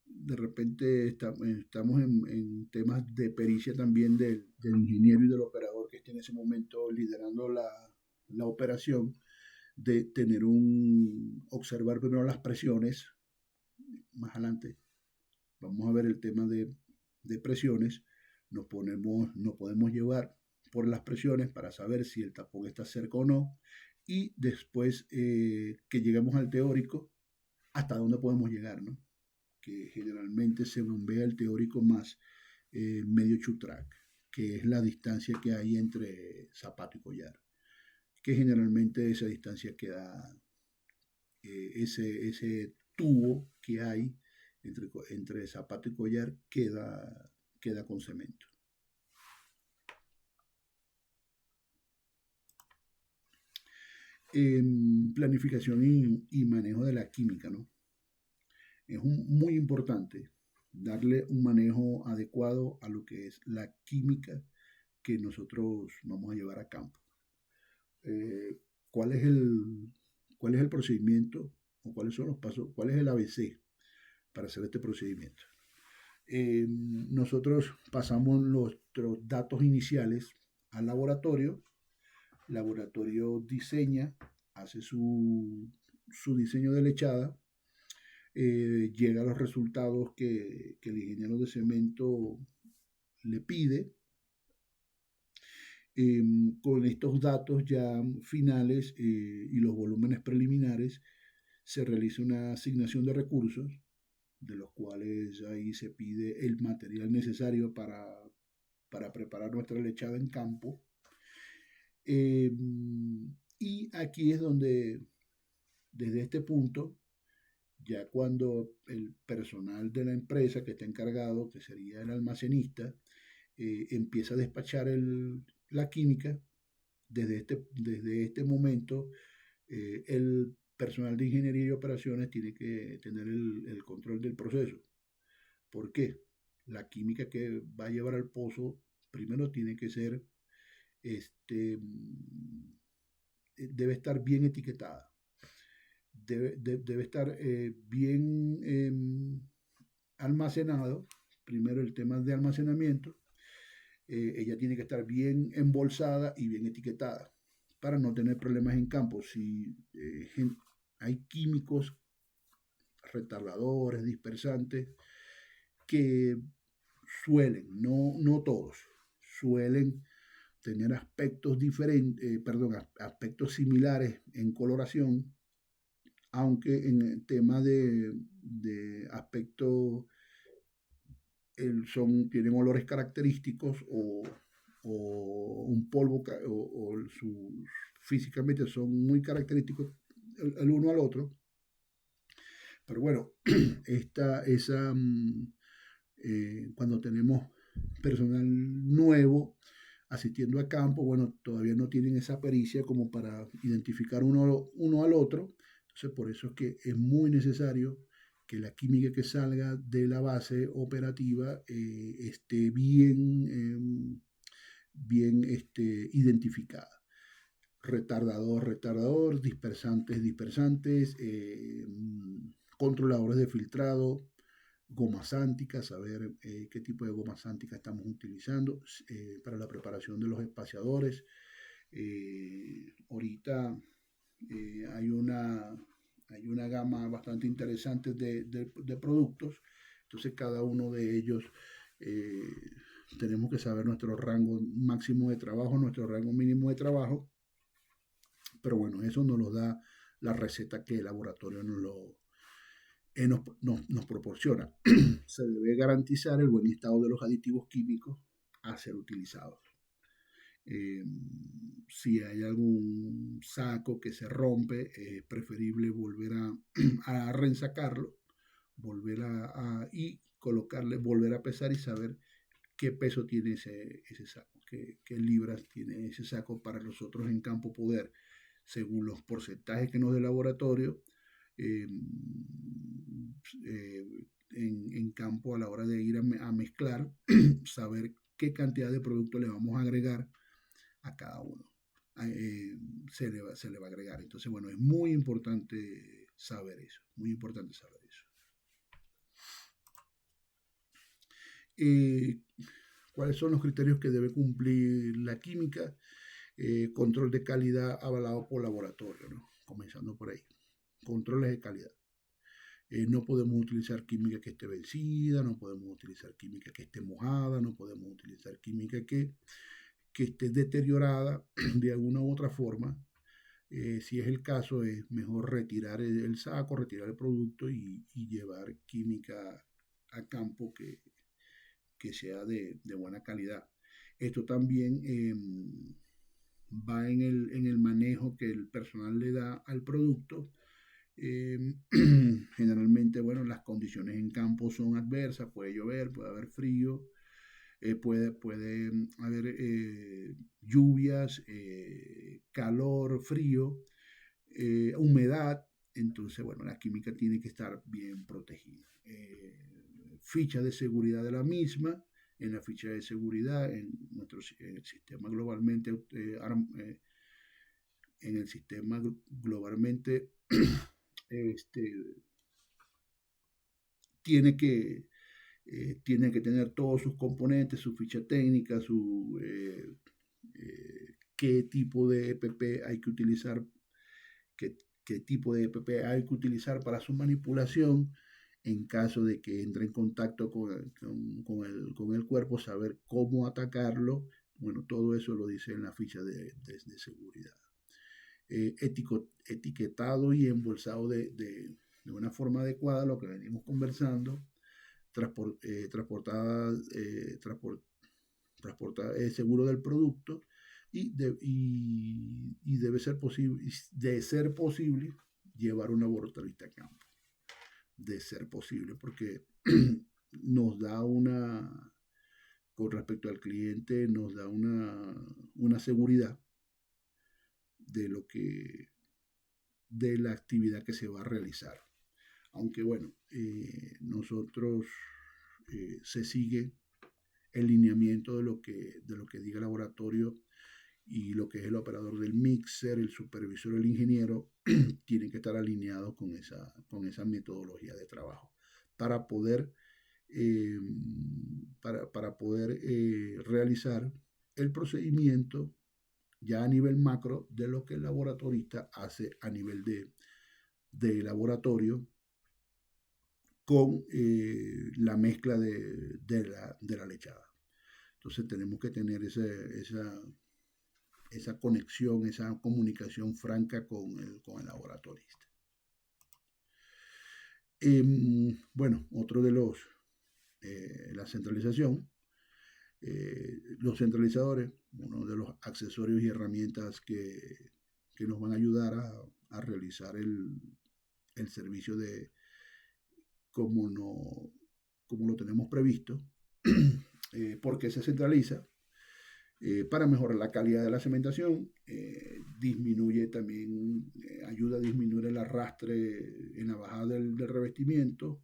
de repente estamos en temas de pericia también del ingeniero y del operador que esté en ese momento liderando la operación, de tener observar primero las presiones. Más adelante vamos a ver el tema de presiones. Nos podemos llevar por las presiones para saber si el tapón está cerca o no, y después que lleguemos al teórico, hasta dónde podemos llegar, ¿no? Que generalmente se bombea el teórico más medio chutrack, que es la distancia que hay entre zapato y collar, que generalmente esa distancia queda, ese tubo que hay entre zapato y collar queda con cemento. Planificación y manejo de la química, ¿no? Es muy importante darle un manejo adecuado a lo que es la química que nosotros vamos a llevar a campo. Eh, ¿cuál, es el, ¿Cuál es el procedimiento o cuáles son los pasos? ¿Cuál es el ABC para hacer este procedimiento? Nosotros pasamos nuestros datos iniciales al laboratorio. El laboratorio diseña, hace su diseño de lechada, llega a los resultados que el ingeniero de cemento le pide. Con estos datos ya finales y los volúmenes preliminares, se realiza una asignación de recursos, de los cuales ahí se pide el material necesario para preparar nuestra lechada en campo. Eh, y aquí es donde, desde este punto, ya cuando el personal de la empresa que está encargado, que sería el almacenista, empieza a despachar la química, desde este momento, el personal de ingeniería y operaciones tiene que tener el control del proceso. ¿Por qué? La química que va a llevar al pozo primero tiene que ser, debe estar bien etiquetada, debe estar bien almacenado. Primero el tema de almacenamiento. Ella tiene que estar bien embolsada y bien etiquetada para no tener problemas en campo. Si hay químicos, retardadores, dispersantes, que suelen, no todos, suelen tener aspectos diferentes, aspectos similares en coloración, aunque en el tema de aspectos tienen olores característicos o un polvo físicamente son muy característicos el uno al otro. Pero bueno, cuando tenemos personal nuevo asistiendo a campo, bueno, todavía no tienen esa pericia como para identificar uno al otro. Entonces, por eso es que es muy necesario que la química que salga de la base operativa esté bien identificada. Retardador, dispersantes, controladores de filtrado, gomas ánticas, saber qué tipo de gomas ánticas estamos utilizando para la preparación de los espaciadores. Ahorita hay una gama bastante interesante de productos, entonces cada uno de ellos eh, tenemos que saber nuestro rango máximo de trabajo, nuestro rango mínimo de trabajo, pero bueno, eso nos lo da la receta que el laboratorio nos proporciona. Se debe garantizar el buen estado de los aditivos químicos a ser utilizados. Si hay algún saco que se rompe, es preferible volver a reensacarlo, y colocarle, volver a pesar y saber qué peso tiene ese saco, qué libras tiene ese saco para nosotros en campo poder, según los porcentajes que nos dé el laboratorio, eh, en campo a la hora de ir a mezclar, saber qué cantidad de producto le vamos a agregar a cada uno. Se le va a agregar. Entonces, bueno, es muy importante saber eso, muy importante saber eso. ¿Cuáles son los criterios que debe cumplir la química? Control de calidad avalado por laboratorio, ¿no? Comenzando por ahí. Controles de calidad. No podemos utilizar química que esté vencida, no podemos utilizar química que esté mojada, no podemos utilizar química que esté deteriorada de alguna u otra forma. Si es el caso, es mejor retirar el saco, retirar el producto y llevar química a campo que sea de buena calidad. Esto también va en el manejo que el personal le da al producto. Generalmente, bueno, las condiciones en campo son adversas, puede llover, puede haber frío, puede haber lluvias, calor, frío, humedad. Entonces, bueno, la química tiene que estar bien protegida. Ficha de seguridad de la misma. En la ficha de seguridad, en nuestro sistema globalmente, en el sistema globalmente, tiene que tener todos sus componentes, su ficha técnica, qué tipo de EPP hay que utilizar, qué tipo de EPP hay que utilizar para su manipulación, en caso de que entre en contacto con el cuerpo, saber cómo atacarlo. Bueno, todo eso lo dice en la ficha de seguridad. Etiquetado y embolsado de una forma adecuada, lo que venimos conversando, transportada, seguro del producto y debe ser posible, de ser posible, llevar un laboratorista a campo. De ser posible, porque nos da con respecto al cliente, nos da una seguridad de de la actividad que se va a realizar. Aunque bueno, nosotros se sigue el lineamiento de lo que diga el laboratorio, y lo que es el operador del mixer, el supervisor, el ingeniero, tienen que estar alineados con esa metodología de trabajo para poder, eh, para poder realizar el procedimiento ya a nivel macro de lo que el laboratorista hace a nivel de laboratorio con la mezcla de la lechada. Entonces tenemos que tener esa conexión, esa comunicación franca con el laboratorista. Bueno, otro de la centralización, los centralizadores, uno de los accesorios y herramientas que nos van a ayudar a realizar el servicio de como, no, como lo tenemos previsto, porque se centraliza. Para mejorar la calidad de la cementación, disminuye también, ayuda a disminuir el arrastre en la bajada del revestimiento,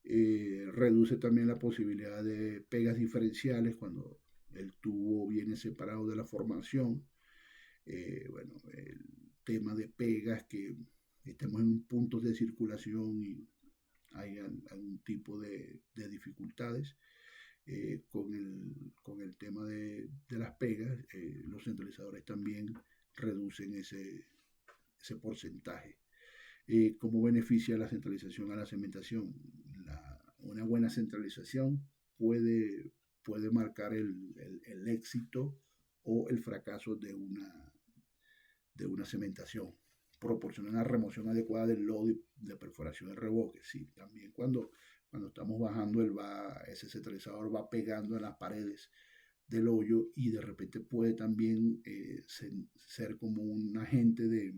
reduce también la posibilidad de pegas diferenciales cuando el tubo viene separado de la formación. Bueno, el tema de pegas, que estemos en puntos de circulación y hay algún tipo de dificultades. Con el tema de las pegas, los centralizadores también reducen ese porcentaje. ¿Cómo beneficia la centralización a la cementación? Una buena centralización puede marcar el éxito o el fracaso de una cementación. Proporciona una remoción adecuada del lodo de perforación del revoque. Sí, también cuando estamos bajando, ese centralizador va pegando en las paredes del hoyo y de repente puede también ser como un agente de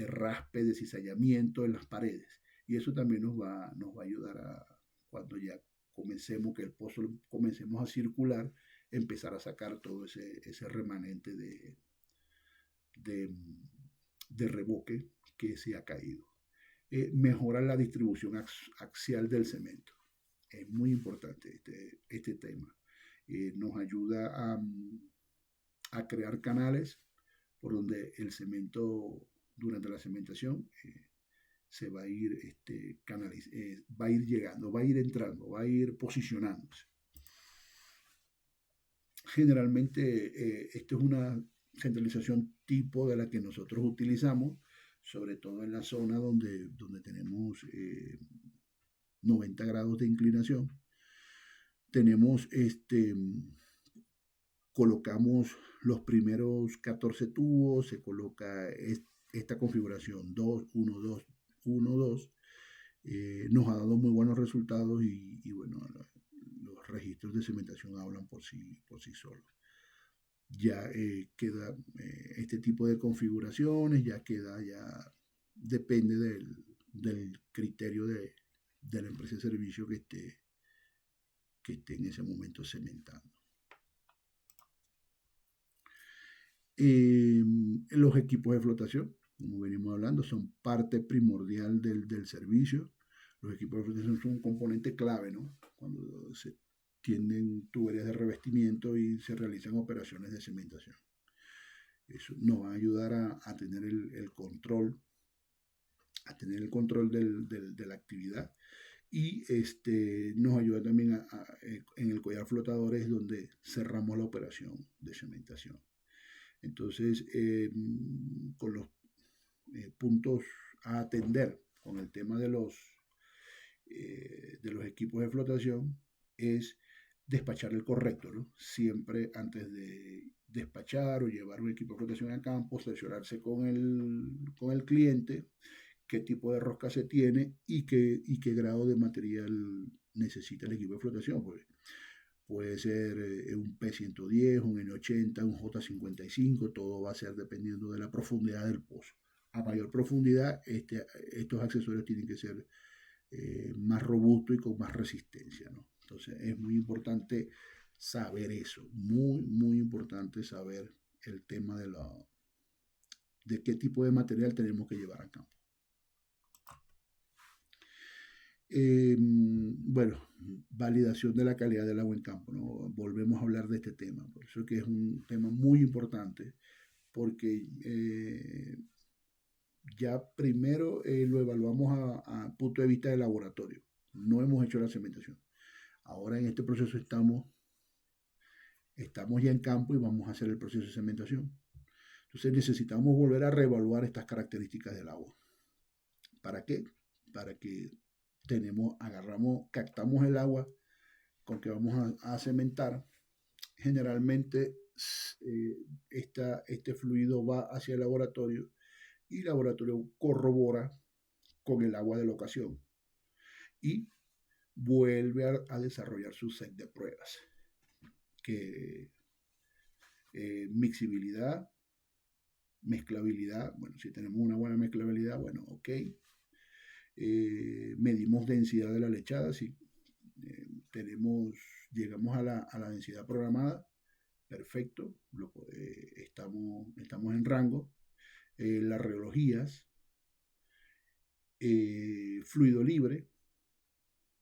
raspe, de cizallamiento en las paredes. Y eso también nos va a ayudar cuando ya que el pozo comencemos a circular, empezar a sacar todo ese remanente de revoque que se ha caído. Mejorar la distribución axial del cemento. Es muy importante este tema. Nos ayuda a crear canales por donde el cemento durante la cementación se va a ir va a ir llegando, va a ir entrando, va a ir posicionándose. Generalmente esto es una centralización tipo de la que nosotros utilizamos, sobre todo en la zona donde tenemos 90 grados de inclinación. Tenemos colocamos los primeros 14 tubos, se coloca esta configuración 2, 1, 2, 1, 2. Nos ha dado muy buenos resultados y bueno, los registros de cementación hablan por sí solos. Ya queda este tipo de configuraciones, ya depende del criterio de la empresa de servicio que esté en ese momento cementando. Los equipos de flotación, como venimos hablando, son parte primordial del servicio. Los equipos de flotación son un componente clave, ¿no? Cuando se tienden tuberías de revestimiento y se realizan operaciones de cementación. Eso nos va a ayudar a tener el control, de la actividad, y nos ayuda también en el collar flotadores, donde cerramos la operación de cementación. Entonces, con los puntos a atender con el tema de los equipos de flotación es despachar el correcto, ¿no? Siempre antes de despachar o llevar un equipo de flotación a campo, cerciorarse con el cliente qué tipo de rosca se tiene y qué grado de material necesita el equipo de flotación. Pues puede ser un P110, un N80, un J55, todo va a ser dependiendo de la profundidad del pozo. A mayor profundidad, estos accesorios tienen que ser más robustos y con más resistencia, ¿no? Entonces es muy importante saber eso, muy, muy importante saber el tema de qué tipo de material tenemos que llevar a campo. Bueno, validación de la calidad del agua en campo, ¿no? Volvemos a hablar de este tema, por eso que es un tema muy importante, porque ya primero lo evaluamos a punto de vista de laboratorio, no hemos hecho la cementación. Ahora en este proceso estamos ya en campo y vamos a hacer el proceso de cementación. Entonces necesitamos volver a reevaluar estas características del agua. ¿Para qué? Para que captamos el agua con que vamos a cementar. Generalmente este fluido va hacia el laboratorio y el laboratorio corrobora con el agua de la ocasión y vuelve a desarrollar su set de pruebas, que mixibilidad, mezclabilidad, bueno, si tenemos una buena mezclabilidad, bueno, ok. Medimos densidad de la lechada, si llegamos a la densidad programada, perfecto, estamos en rango. Las reologías, fluido libre,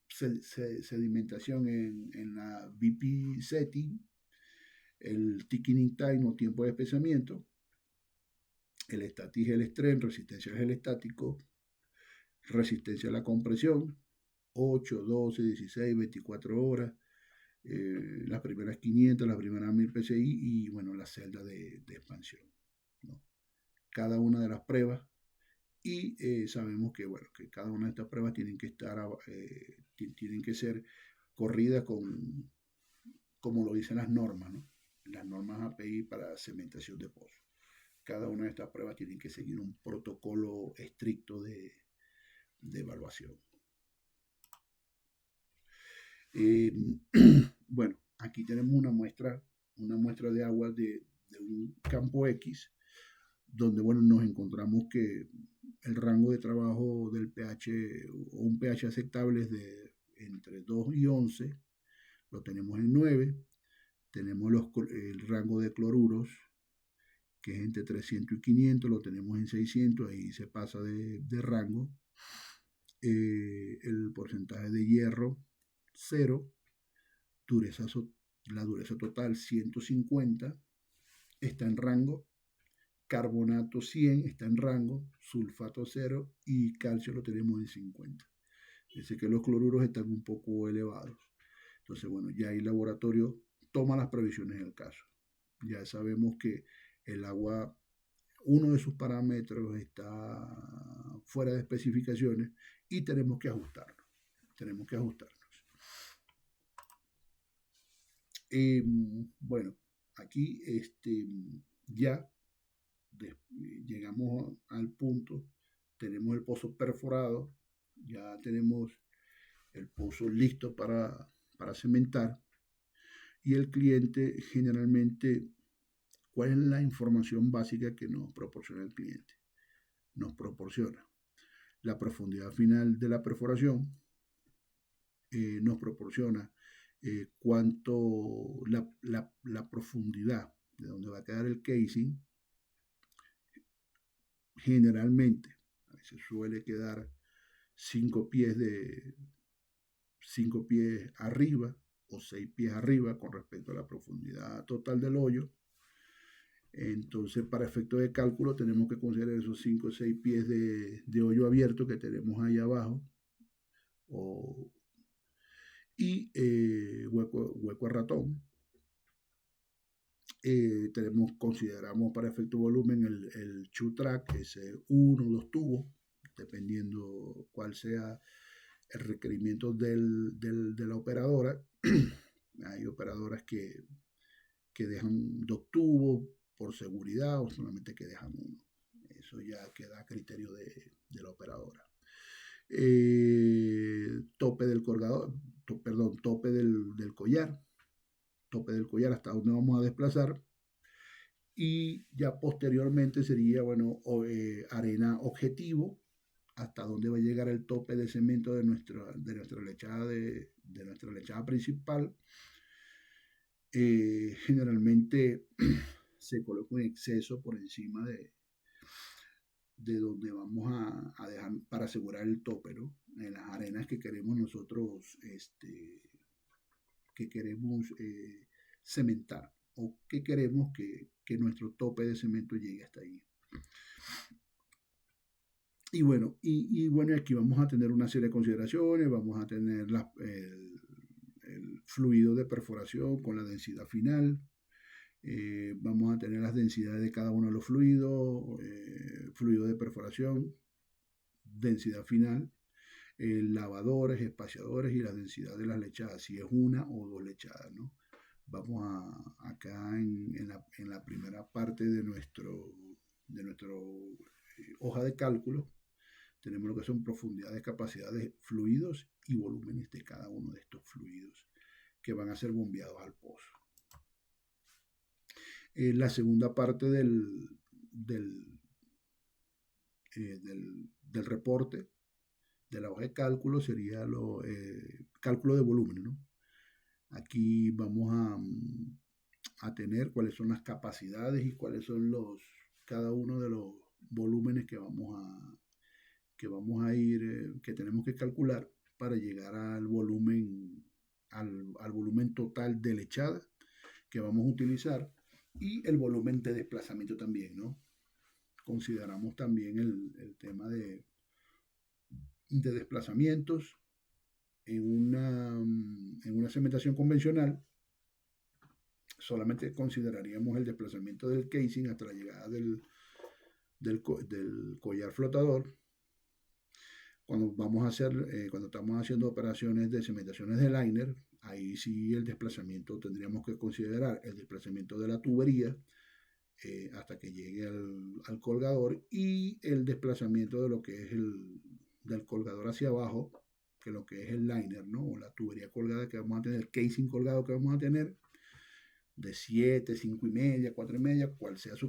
sedimentación en la BP setting, el ticking time o tiempo de espesamiento, el estatis, el estrés, resistencia al gel estático, resistencia a la compresión, 8, 12, 16, 24 horas, las primeras 500, las primeras 1000 PSI y bueno, la celda de expansión, ¿no? Cada una de las pruebas y sabemos que, bueno, que cada una de estas pruebas tienen que tienen que ser corridas como lo dicen las normas, ¿no? Las normas API para cementación de pozo. Cada una de estas pruebas tienen que seguir un protocolo estricto de evaluación. Bueno, aquí tenemos una muestra de agua de un campo X, donde, bueno, nos encontramos que el rango de trabajo del pH o un pH aceptable es de entre 2 y 11, lo tenemos en 9, tenemos el rango de cloruros, que es entre 300 y 500, lo tenemos en 600, ahí se pasa de rango. El porcentaje de hierro, 0, la dureza total, 150, está en rango. Carbonato 100 está en rango, sulfato 0 y calcio lo tenemos en 50. Dice que los cloruros están un poco elevados. Entonces, bueno, ya el laboratorio toma las previsiones del caso. Ya sabemos que el agua, uno de sus parámetros está fuera de especificaciones y tenemos que ajustarnos. Bueno, aquí ya llegamos al punto, tenemos el pozo perforado, ya tenemos el pozo listo para cementar y el cliente generalmente, ¿cuál es la información básica que nos proporciona el cliente? Nos proporciona la profundidad final de la perforación, nos proporciona cuánto la profundidad de donde va a quedar el casing. Generalmente, a veces suele quedar 5 pies arriba o 6 pies arriba con respecto a la profundidad total del hoyo. Entonces, para efecto de cálculo, tenemos que considerar esos 5 o 6 pies de hoyo abierto que tenemos ahí abajo y hueco a ratón. Consideramos para efecto volumen el 2 track, que es 1 o 2 tubos, dependiendo cuál sea el requerimiento de la operadora. Hay operadoras que dejan 2 tubos por seguridad o solamente que dejan uno. Eso ya queda a criterio de la operadora. Tope del colgador, perdón, tope del collar. Tope del collar hasta donde vamos a desplazar. Y ya posteriormente sería, bueno, arena objetivo, hasta dónde va a llegar el tope de cemento de nuestra lechada, de nuestra lechada principal. Generalmente se coloca un exceso por encima de donde vamos a dejar para asegurar el tope, ¿no? En las arenas que queremos nosotros, que queremos cementar o que queremos que nuestro tope de cemento llegue hasta ahí. Y bueno, aquí vamos a tener una serie de consideraciones, vamos a tener el fluido de perforación con la densidad final, vamos a tener las densidades de cada uno de los fluidos, fluido de perforación, densidad final, lavadores, espaciadores y la densidad de las lechadas, si es una o 2 lechadas, ¿no? Vamos acá en la primera parte de nuestro hoja de cálculo. Tenemos lo que son profundidades, capacidades, fluidos y volúmenes de cada uno de estos fluidos que van a ser bombeados al pozo. La segunda parte del reporte de la hoja de cálculo sería cálculo de volumen, ¿no? Aquí vamos a tener cuáles son las capacidades y cuáles son cada uno de los volúmenes que vamos a ir, que tenemos que calcular para llegar al volumen, al volumen total de lechada que vamos a utilizar y el volumen de desplazamiento también, ¿no? Consideramos también el tema de desplazamientos en una cementación convencional. Solamente consideraríamos el desplazamiento del casing hasta la llegada del collar flotador. Cuando estamos haciendo operaciones de cementaciones de liner, ahí sí el desplazamiento tendríamos que considerar el desplazamiento de la tubería hasta que llegue al colgador y el desplazamiento de lo que es del colgador hacia abajo, que lo que es el liner, ¿no? O la tubería colgada que vamos a tener, el casing colgado que vamos a tener, de 7, 5 y media, 4 y media, cual sea su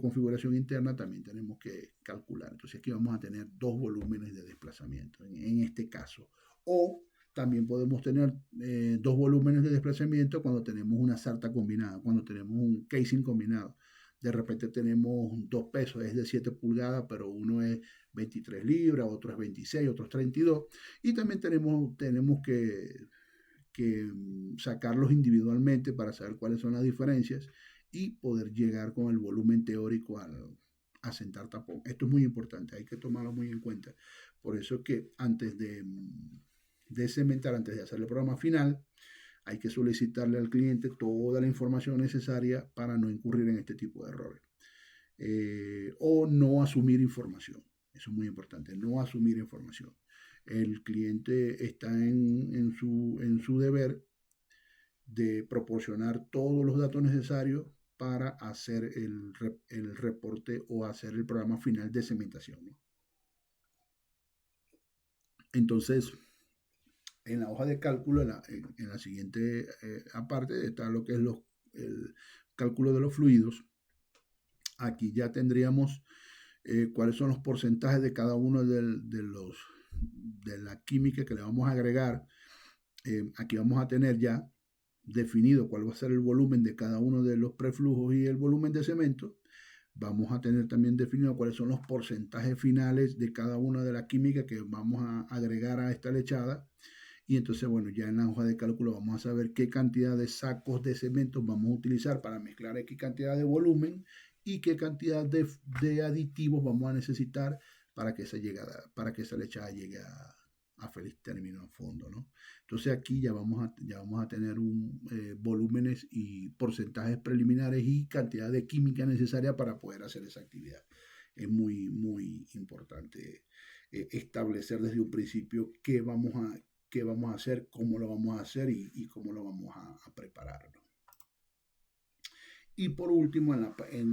configuración interna, también tenemos que calcular. Entonces aquí vamos a tener 2 volúmenes de desplazamiento en este caso. O también podemos tener 2 volúmenes de desplazamiento cuando tenemos una sarta combinada, cuando tenemos un casing combinado. De repente tenemos 2 pesos, es de 7 pulgadas, pero uno es 23 libras, otro es 26, otro es 32. Y también tenemos que sacarlos individualmente para saber cuáles son las diferencias y poder llegar con el volumen teórico a sentar tapón. Esto es muy importante, hay que tomarlo muy en cuenta. Por eso que antes de cementar, antes de hacer el programa final, hay que solicitarle al cliente toda la información necesaria para no incurrir en este tipo de errores. O no asumir información. Eso es muy importante, no asumir información. El cliente está en su deber de proporcionar todos los datos necesarios para hacer el reporte o hacer el programa final de cementación, ¿no? Entonces, en la hoja de cálculo, en la siguiente aparte, está lo que es el cálculo de los fluidos. Aquí ya tendríamos cuáles son los porcentajes de cada uno de la química que le vamos a agregar. Aquí vamos a tener ya definido cuál va a ser el volumen de cada uno de los preflujos y el volumen de cemento. Vamos a tener también definido cuáles son los porcentajes finales de cada una de la química que vamos a agregar a esta lechada. Y entonces, bueno, ya en la hoja de cálculo vamos a saber qué cantidad de sacos de cemento vamos a utilizar para mezclar qué cantidad de volumen y qué cantidad de aditivos vamos a necesitar para que esa lechada llegue a feliz término a fondo, ¿no? Entonces aquí ya vamos a tener volúmenes y porcentajes preliminares y cantidad de química necesaria para poder hacer esa actividad. es muy, muy importante establecer desde un principio qué vamos a hacer, cómo lo vamos a hacer y cómo lo vamos a preparar, ¿no? Y por último,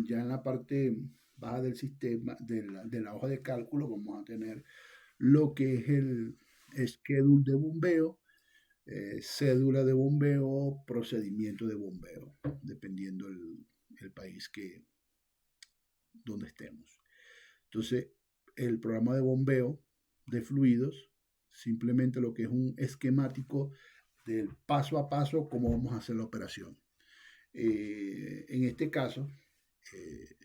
ya en la parte baja del sistema, de la hoja de cálculo, vamos a tener lo que es el schedule de bombeo, cédula de bombeo, procedimiento de bombeo, dependiendo el país donde estemos. Entonces, el programa de bombeo de fluidos, simplemente lo que es un esquemático del paso a paso cómo vamos a hacer la operación. En este caso, es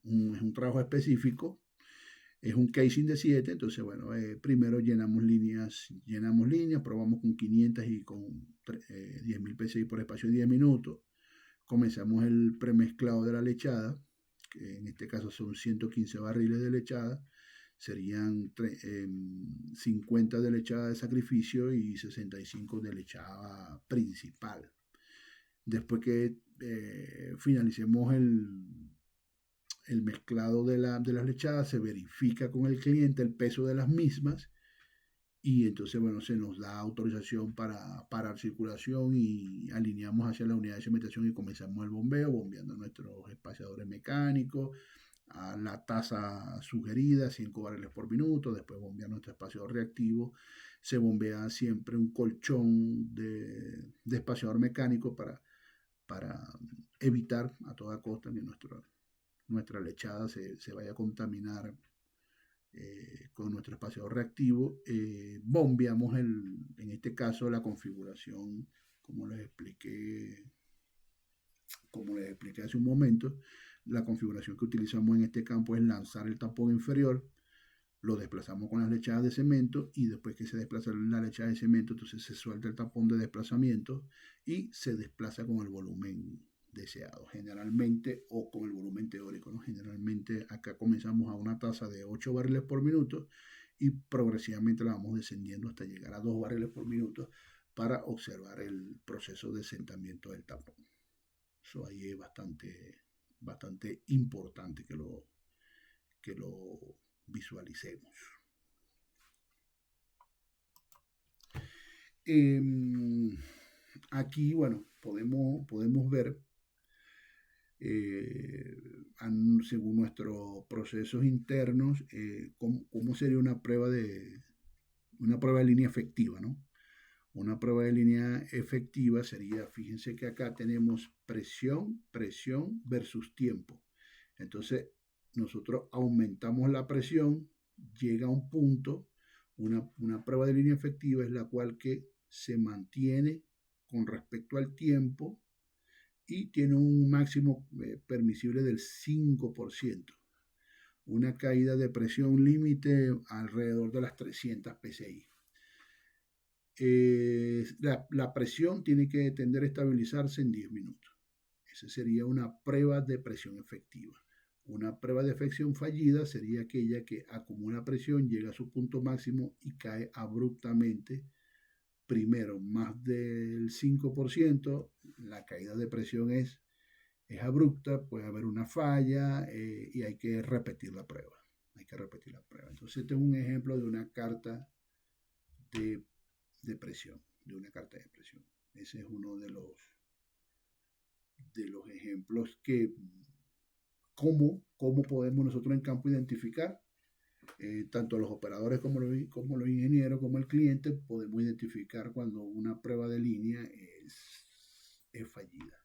un trabajo específico, es un casing de 7, entonces bueno, primero llenamos líneas, probamos con 500 y con 10.000 PSI por espacio de 10 minutos, comenzamos el premezclado de la lechada, que en este caso son 115 barriles de lechada, serían 50 de lechada de sacrificio y 65 de lechada principal. Después que finalicemos el mezclado de las lechadas, se verifica con el cliente el peso de las mismas y entonces, bueno, se nos da autorización para parar circulación y alineamos hacia la unidad de cementación y comenzamos el bombeo, bombeando nuestros espaciadores mecánicos a la tasa sugerida, 5 barriles por minuto, después bombea nuestro espaciador reactivo, se bombea siempre un colchón de espaciador mecánico para evitar a toda costa que nuestra lechada se vaya a contaminar con nuestro espaciador reactivo. Bombeamos en este caso la configuración, como les expliqué, hace un momento. La configuración que utilizamos en este campo es lanzar el tapón inferior, lo desplazamos con las lechadas de cemento y después que se desplaza la lechada de cemento, entonces se suelta el tapón de desplazamiento y se desplaza con el volumen deseado, generalmente, o con el volumen teórico, ¿no? Generalmente acá comenzamos a una tasa de 8 barriles por minuto y progresivamente la vamos descendiendo hasta llegar a 2 barriles por minuto para observar el proceso de asentamiento del tapón. Eso ahí es bastante importante que lo visualicemos. Aquí, bueno, podemos ver, según nuestros procesos internos, cómo sería una prueba de línea efectiva, ¿no? Una prueba de línea efectiva sería, fíjense que acá tenemos presión versus tiempo. Entonces, nosotros aumentamos la presión, llega a un punto, una prueba de línea efectiva es la cual que se mantiene con respecto al tiempo y tiene un máximo permisible del 5%. Una caída de presión límite alrededor de las 300 PSI. La presión tiene que tender a estabilizarse en 10 minutos. Esa sería una prueba de presión efectiva. Una prueba de efección fallida sería aquella que acumula presión, llega a su punto máximo y cae abruptamente. Primero, más del 5%, la caída de presión es abrupta, puede haber una falla y hay que repetir la prueba. Entonces, este es un ejemplo de una carta de presión, de una carta de presión. Ese es uno de los ejemplos que cómo podemos nosotros en campo identificar, tanto los operadores como los ingenieros, como el cliente, podemos identificar cuando una prueba de línea es fallida.